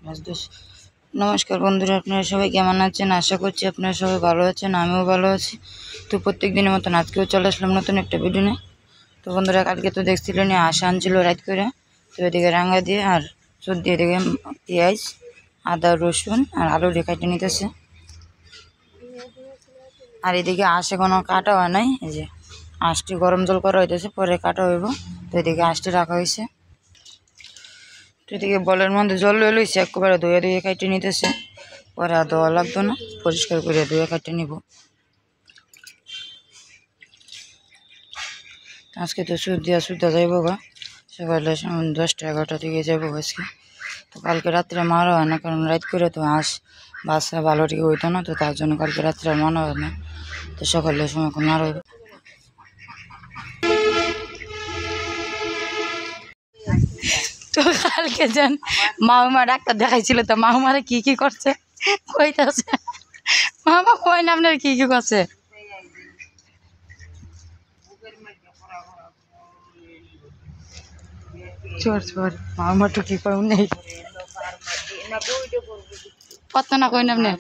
নমস্কার বন্ধুরা, আপনারা সবাই কেমন আছেন? আশা করছি আপনারা সবাই ভালো আছেন, আমিও ভালো আছি। তো প্রত্যেক দিনের মতন আজকেও চলে আসলাম নতুন একটা ভিডিও নিয়ে। তো বন্ধুরা, কালকে তো দেখছিলেন আশা আনছিল রাত করে। তো এদিকে রাঙা দিয়ে আর চোর দিয়ে এদিকে পেঁয়াজ, আদা, রসুন আর আলু রেখাইতে নিতেছে। আর এদিকে আঁশে কোনো কাটা হয় নাই, এই যে আঁশটি গরম জল করা হইতেছে, পরে কাটা হইব। তো এদিকে আঁশটি রাখা হয়েছে। তো এদিকে বলের মধ্যে জল লয়ে লইছে, একবারে ধুয়ে ধুয়ে কাটে নিতেছে। পরে আর ধোয়া লাগতো না, পরিষ্কার করে ধুয়ে কাটে নিব। আজকে তো সুদ্ধা যাইব গা, সকালে 10টা 11টার দিকে যাবো আজকে। তো কালকে রাত্রে মারা হয় না, কারণ রাত করে তো হাঁস বাচ্চা ভালো ঠিক হইতো না, তো তার জন্য কালকে রাত্রে আর মারা হয় না। তো সকালের সময় এখন মারা হইব। তো কালকে যেন মামা ডাক্তার দেখাইছিল, তো মামারা কি কি করছে কইতাছে। মামা কই না আপনার কি কি করছে? মামা তো কি পাও নেই কত না কই না আপনি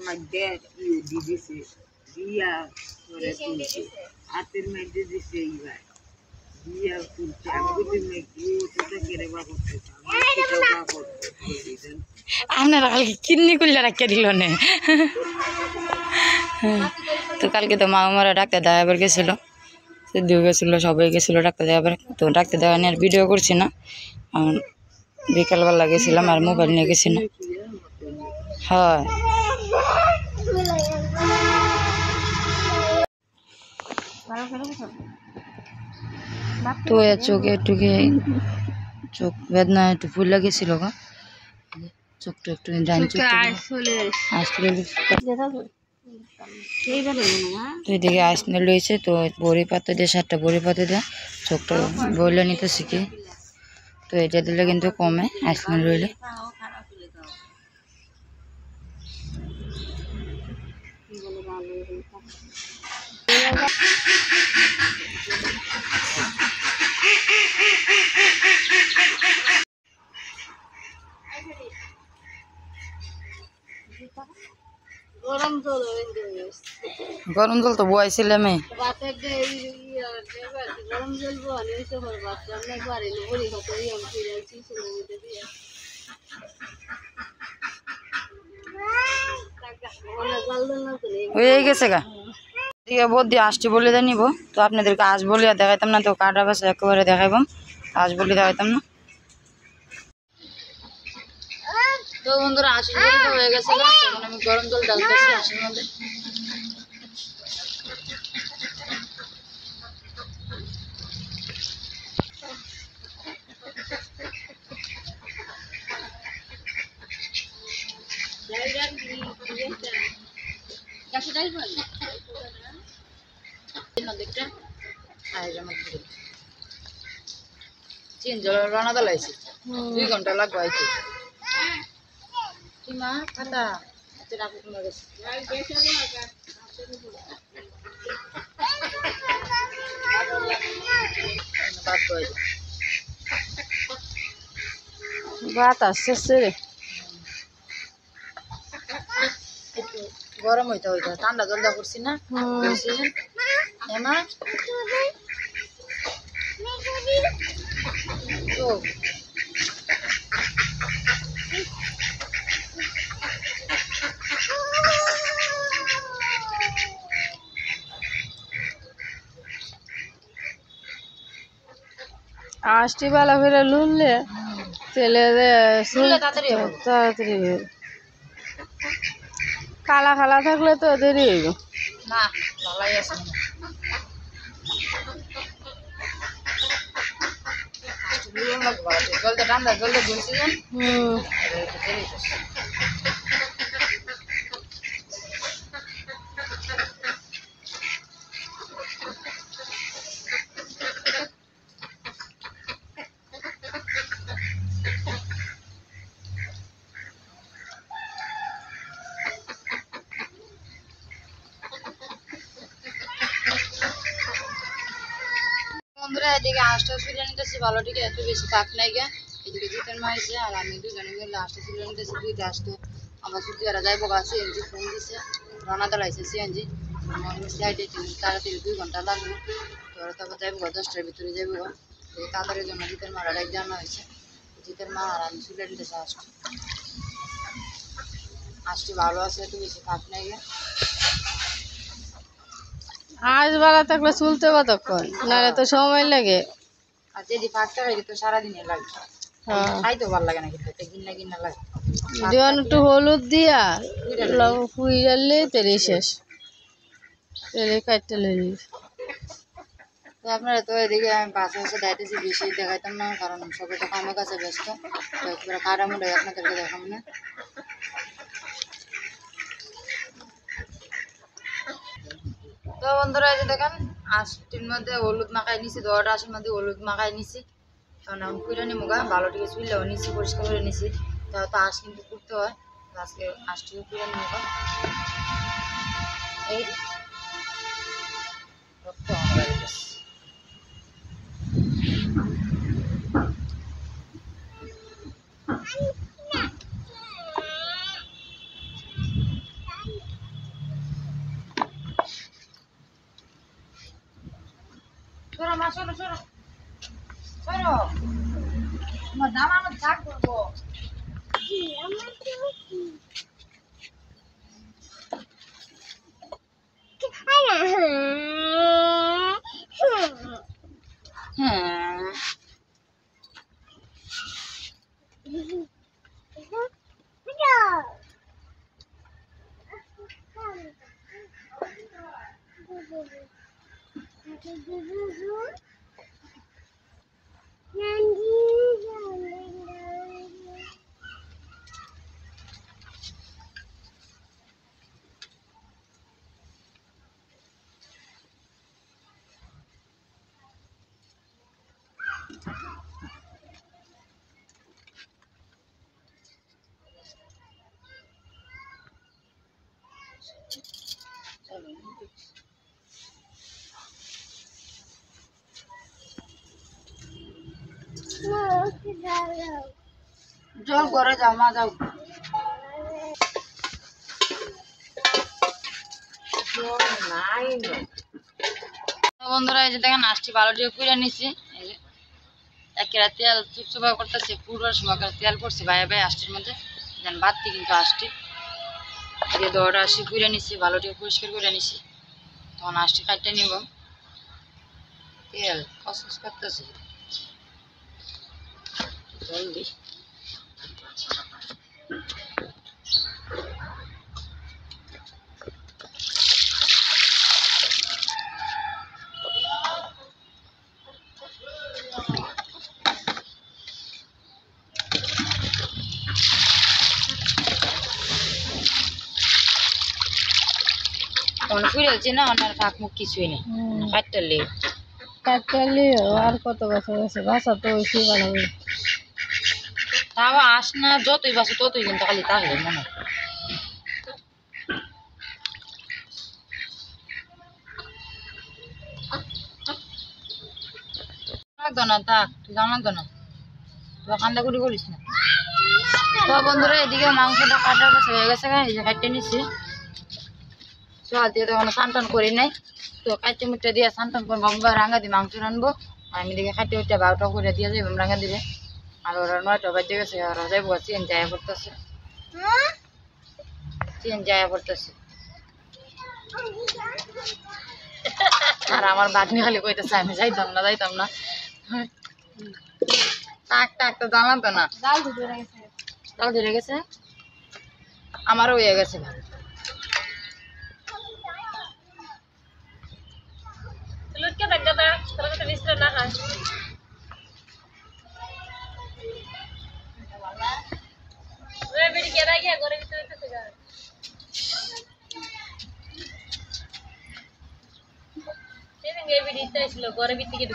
আপনারা কালকে কিডনি খুললে রাখিয়ে দিল না। তো কালকে তো মামারা ডাক্তার দেখাবার গেছিল, সিদ্ধিও গেছিলো, সবাই গেছিলো ডাক্তার দেখাবার। তো ডাক্তার দেওয়া নিয়ে আর ভিডিও করছি না, বিকালবেলা গেছিলাম আর মোবাইল নিয়ে গেছি না। হয় তো চোখে টুকে চোখ বেদনা একটু ফুল লাগেছিল গা, চোখটা একটু ডাইন চোখ আসলে তো এদিকে আসনে লইছে। তো বড়ি পাতা দিয়ে 7টা বড়ি পাতা দিয়ে চোখটা বইলে নিতে শিখি। তো এটা দিলে কিন্তু কমে আসনে লইলে। গরম জল তো বয়াইছিলাম হয়ে গেছে গা। বদি আসছি বলে নিব। তো আপনাদেরকে আজ বলিয়া দেখাইতাম না, তো কাটা বাসা একেবারে দেখাইবাম, আজ বলে দেখাইতাম না। তো বন্ধুরা, আশির জলটা হয়ে গেছে, এখন আমি গরম জল ডালতেছি আশির মধ্যে। চিন জল রানা দালাইছি 2 ঘন্টা লাগবে আইতে। মা খাতা রাখো তোমার কাছে। বাতাস শেষে একটু গরম হইতে হইতে ঠান্ডা জলদা করছি না। তো আষ্টি বেলা ফিরে লুনলে তেলে তাড়াতাড়ি কালা খালা থাকলে তো দেরি হইব না। ভালাই আছে জলটা ঠান্ডা জলটা বলছি। বন্ধুরা, এদিকে হাঁসটা শুলে নিতেছি ভালো, ঠিক এত বেশি কাক নাই গে। এদিকে জিতের সময় হয়েছে আর আমি দুজনে মিলে আসতে ছিল নিতেছি দুইটা আসতো আমার ছুটি ওরা যাইবো গা সিএনজি ফোন দিছে রানা দাঁড়াইছে সিএনজি সাইডে তাড়াতাড়ি 2 ঘন্টা লাগবে তো ওরা তারপর যাইবো গা 10টার ভিতরে যাইবো গা তাড়াতাড়ি জন্য জিতের মারা ডাক জানা হয়েছে জিতের মা আর আমি সিলেট নিতেছে আসতে ভালো আছে একটু বেশি থাক নাই গে আজ বেলা থাকলে চলতে কতক্ষণ নাহলে তো সময় লাগে আর যদি ফাঁকটা হয়ে যেত সারাদিনে লাগে খাইতেও ভালো লাগে না কিন্তু গিন্না গিন্না লাগে যেমন একটু হলুদ দিয়া ফুইরালে তেলে শেষ তেলে কাটতে লেগে তো আপনারা তো এদিকে আমি পাশে বসে দাইতেছি বেশি দেখাইতাম না কারণ সবাই তো কামের কাছে ব্যস্ত তো একবার কারা মুড়ে আপনাদেরকে দেখাবো না তো বন্ধুরা এই যে দেখেন আশটির মধ্যে হলুদ মাখাই নিছি 10টা আশির মধ্যে হলুদ মাখাই নিছি কারণ আমি কুইরা নিমু গা ভালো ঠিক চুইলেও নিছি পরিষ্কার করে নিছি তাও তো আঁশ কিন্তু করতে হয় আজকে আঁশটিও কুইরা নিমু গা এই রক্ত আমার গেছে সরো মা সরো সরো সরো তোমার দাম আমার থাক করবো হ্যাঁ জল করে যাও মা যাও বন্ধুরা এই যে দেখেন আঁশটি ভালো দিয়ে কুইরা নিছি এই যে একেরা তেল চুপচুপা করতেছে পুরো সময় তেল পড়ছে ভাই ভাই আঁশটির মধ্যে দেন বাড়তি কিন্তু আঁশটি দিয়ে 10টা আঁশি কুইরা নিছি ভালো দিয়ে পরিষ্কার করে নিছি তখন আঁশটি কাটতে নিব তেল কসকস করতেছে জলদি ফুইরেছি না ওনার ফাঁক মুখ কিছুই নেই কাটতে কাটলে আর কত বছর আছে বাসা তো ওইসি বানাবে তাও আস না যতই বাসে ততই কিন্তু খালি তাহলে মনে লাগতো না তা তুই জানাতো না তুই কান্দাকুটি করিস না তো বন্ধুরা এদিকে মাংসটা কাটার কাছে হয়ে গেছে এই যে কাটতে নিচ্ছি সোয়াল দিয়ে তো কোনো স্নান করি নাই তো কাটতে মুটটা দিয়ে স্নান করবো রাঙা দিয়ে মাংস রানবো আমি দিকে কাটতে উঠতে 12টা করে দিয়ে যাবো রাঙা দিবে আর ওরা 9টা বাজে গেছে ওরা যাইব চেন যায় পড়তেছে চেন যায় পড়তেছে আর আমার বাগনি খালি কইতেছে আমি যাইতাম না টাক টাক তো জানাতো না ডাল ধরে গেছে আমারও হয়ে গেছে ঘরে ভিতরে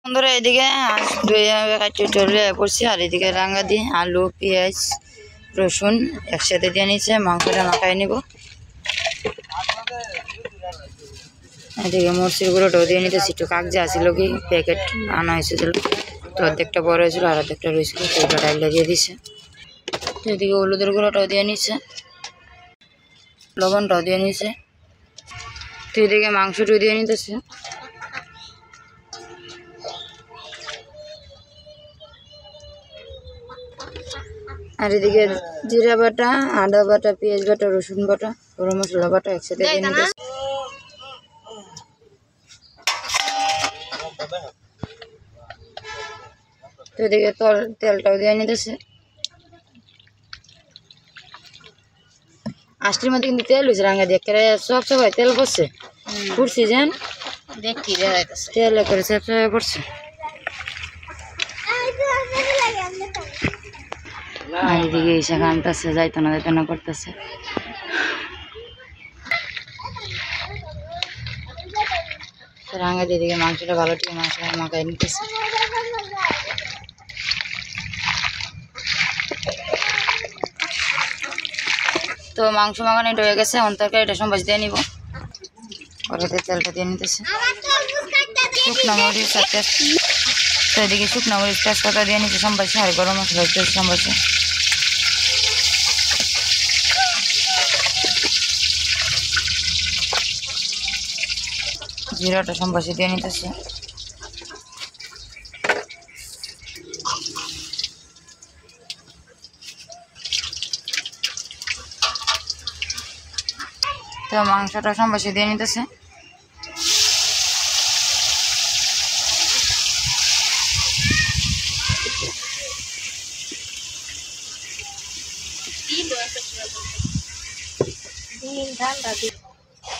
বন্ধুরা এদিকে চলে পড়ছি আর এদিকে রাঙা দিয়ে আলু পেঁয়াজ রসুন একসাথে দিয়ে নিচ্ছে মাংসটা মাখাই নিব এদিকে মরসির গুঁড়োটাও দিয়ে নিতেছি, একটু কাগজে আসছিল কি প্যাকেট আনা হয়েছিল, তো অর্ধেকটা বড় হয়েছিল আর অর্ধেকটা রয়েছিল, তো ওটা ডাইলটা দিয়ে দিছে। তো এদিকে হলুদের গুঁড়োটাও দিয়ে নিচ্ছে, লবণটাও দিয়ে নিচ্ছে। তো এদিকে মাংসটাও দিয়ে নিতেছে। আর এদিকে জিরা বাটা, আদা বাটা, পেঁয়াজ বাটা, রসুন বাটা, গরম মশলা বাটা একসাথে দিয়ে নিতেছে। তো এদিকে তেলটাও দিয়ে নিতেছে। আষ্টির মধ্যে কিন্তু তেল হয়েছে রাঙা দিয়ে সব সবাই তেল পড়ছে, পুড়ছি যেন দেখি তেল করে সব সবাই পড়ছে। আর এদিকে এসে কানতেছে, যাইতো না করতেছে। রাঙা দিদিকে মাংসটা ভালো ঠিক মশলা মাখাই নিতেছে। তো মাংস মাখানো এটা হয়ে গেছে, এখন তরকারিটা সম্বাস দিয়ে নিব। কড়াইতে তেলটা দিয়ে নিতেছে, শুকনো মরিচ আর তো এদিকে শুকনো মরিচ তেজপাতা দিয়ে নিচ্ছে সম্বাসে, আর গরম মশলা দিতেছে সম্বাসে। জিরাটা সম্বাসে দিয়ে নিতেছে। তো মাংসটা সম্বাসে দিয়ে নিতেছে।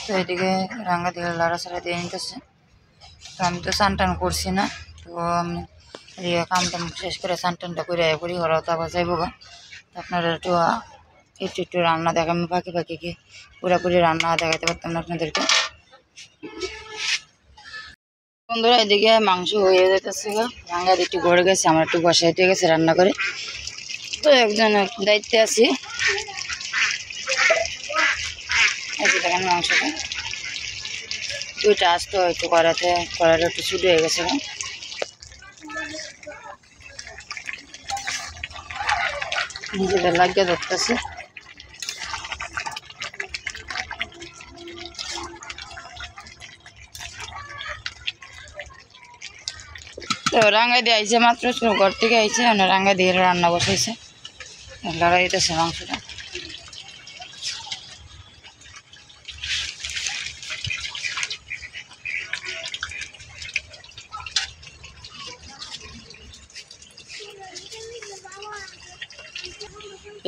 তো এদিকে রাঙ্গা দিয়ে লাড়াছাড়া দিয়ে নিতেছে। তো আমি তো স্নান করছি না, তো আমি কাম টাম শেষ করে স্নানটা করে পড়ি, ওরাও তো আবার যাইব গা। আপনারা একটু একটু রান্না দেখাবো, ফাঁকি ফাঁকি কি পুরাপুরি রান্না দেখাতে পারতাম না আপনাদেরকে। বন্ধুরা এদিকে মাংস হয়ে যেতেছে গা, রাঙ্গা একটু গড়ে গেছে, আমার একটু বসাইতে গেছে রান্না করে। তো একজন দায়িত্বে আছি। দেখেন মাংসটা দুইটা আসতো একটু কড়াটা একটু ছোট হয়ে গেছে, নিজেদের লাগিয়ে ধরতেছে। তো রাঙ্গা দিয়ে আইছে মাত্র, ঘর থেকে আইছে, রাঙ্গা দিয়ে রান্না বসাইছে, লড়াই দিতেছে মাংসটা।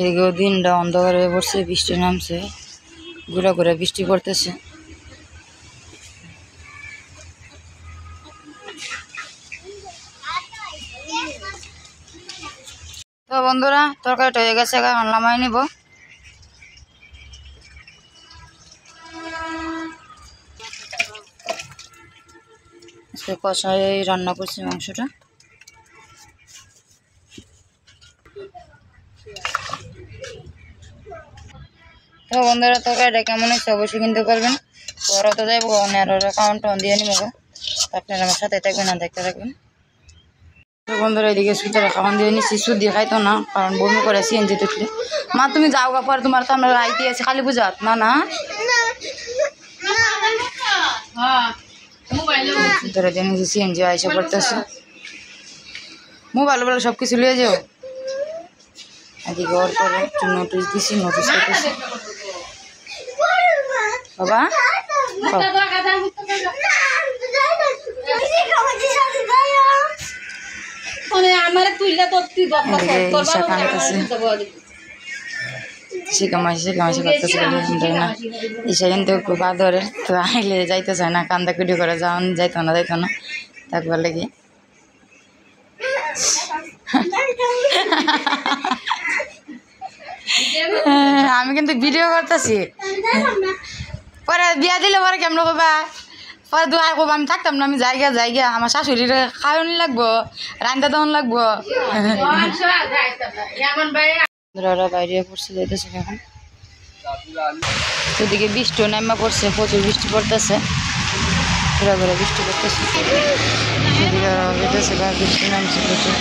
এদিকে দিনটা অন্ধকার হয়ে পড়ছে, বৃষ্টি নামছে, ঘুরে ঘুরে বৃষ্টি পড়তেছে। তো বন্ধুরা তরকারিটা হয়ে গেছে, এখন নামাই নিব। কষাই রান্না করছি মাংসটা। তো বন্ধুরা তরকারিটা কেমন হয়েছে অবশ্যই কিন্তু করবেন। ওরা তো যাইব, আর ওরা কাউন্ট দিয়ে নিব, আপনারা আমার সাথে থাকবেন না, দেখতে থাকবেন। তো বন্ধুরা এদিকে সুতরাং খাওয়ান দিয়ে নিচ্ছি, সুদ দিয়ে খাইতো না, কারণ বমি করে সিএনজি তুললে। মা তুমি যাও গা, পরে তোমার তো আমরা রাইতে আছি খালি বুঝাত না না ধরে দিয়ে নিচ্ছি, সিএনজি আইসা পড়তেছে। মোবাইল বলে সব কিছু লিয়ে যাও। এদিকে ওর পরে একটু নোটিশ দিছি, নোটিশ করতেছি বাবা। শিকামাইছে করতেছে না, ঈশা কিন্তু খুব আদরের, তো আইলে যাইতে চায় না, কান্দাকুটি করে যাওয়ান যাইতো না থাকবার লেগে। আমি কিন্তু ভিডিও করতেছি, পরে বিয়া দিলে পরে কেমন করবা, পরে দোয়া করবো আমি থাকতাম না, আমি জায়গা আমার শাশুড়ির খাওয়ানি লাগবো, রান্না দেওয়ান লাগবো। বাইরে পড়ছে যাইতেছে এখন। এদিকে বৃষ্টিও নামা পড়ছে, প্রচুর বৃষ্টি পড়তেছে। ঘুরে ঘুরে বৃষ্টি করতেছে, এদিকে যেতেছে গা, বৃষ্টি নামছে প্রচুর।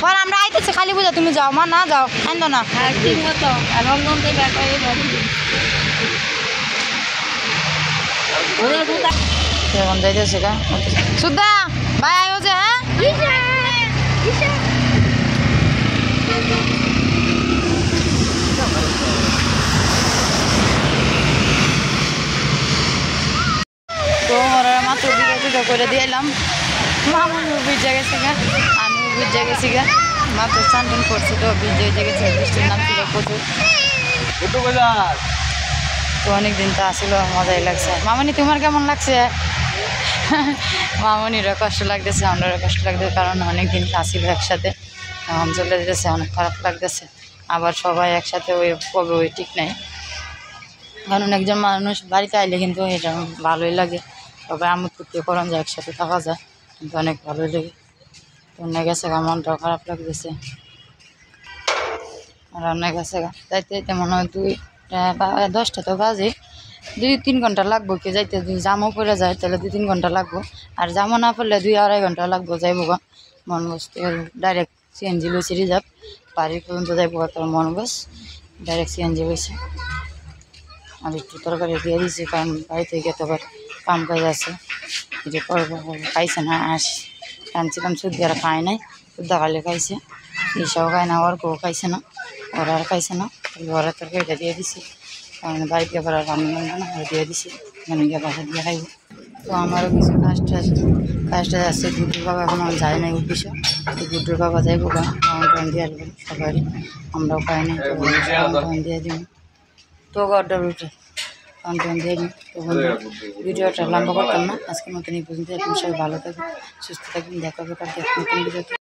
পর আমরা আইতেছি কালী পূজা, তুমি যাও মা, না যাও আনতো না ঠিক মতো আর রমজান থেকে এখন যাইতেছে গা সুদ্ধা ভাই আয়ো যে। হ্যাঁ তো ওরা মাত্র বিরোধিতা করে দিয়ে এলাম, মামুর ভিজে গেছে গা, আমিও ভিজে গেছি গা, মাত্র স্নান টান করছি তো ভিজে গেছে, বৃষ্টির নাম ছিল প্রচুর। তো অনেকদিন তো আসলো, মজাই লাগছে। মামনি তোমার কেমন লাগছে? মামনিরও কষ্ট লাগতেছে, আমারও কষ্ট লাগতেছে, কারণ অনেকদিন আসিল একসাথে, এখন চলে যেতেছে, অনেক খারাপ লাগতেছে। আবার সবাই একসাথে ওই কবে ওই ঠিক নাই, কারণ একজন মানুষ বাড়িতে আইলে কিন্তু এটা ভালোই লাগে, সবাই আমোদ ফুর্তি করান যায়, একসাথে থাকা যায়, কিন্তু অনেক ভালোই লাগে। তো অনেক গেছে গা, মনটাও খারাপ লাগতেছে। আর অনেক গেছে গা, যাইতে যাইতে মনে হয় 10টা তো বাজে, 2-3 ঘন্টা লাগবো কি যাইতে। যদি জামও পড়ে যায় তাহলে 2-3 ঘন্টা লাগবো, আর জামও না পড়লে 2-2.5 ঘন্টা লাগবো যাইবো গা মনগঞ্জ। ডাইরেক্ট সিএনজি লইছি রিজার্ভ, বাড়ি পর্যন্ত যাইবো গা, তার মনগঞ্জ ডাইরেক্ট সিএনজি লইছি। আর একটু তরকারি দিয়ে দিয়েছি, কারণ বাড়ি থেকে তো আবার কাম কাজ আছে, যে খাইছে না, টানছিলাম শুদ্ধ আর খায় নাই, শুদ্ধ খাইলে খাইছে, ঈশাও খায় না, ওর কেউ খাইছে না, ওরা আর খাইছে না, ওরা তরকারিটা দিয়ে দিছি, কারণ বাড়িতে আবার রান্না না দিয়ে দিছি, মানে গিয়ে বাসা দিয়ে খাইব। তো আমারও কিছু কাজটা আছে, গুড্ডুর বাবা এখন আমার যায় নাই অফিসে, তো গুড্ডুর বাবা যাইব গা, কারণ দিয়ে আসবেন সবারই, আমরাও খাই নাই, তো দিয়ে দিব তো অর্ডার উঠে কারণ দিয়ে দিই। তো ভিডিওটা লম্বা করতাম না, আজকের মতন এই পর্যন্ত। আপনি সবাই ভালো থাকবেন, সুস্থ থাকবেন, দেখা হবে কালকে নতুন ভিডিওতে।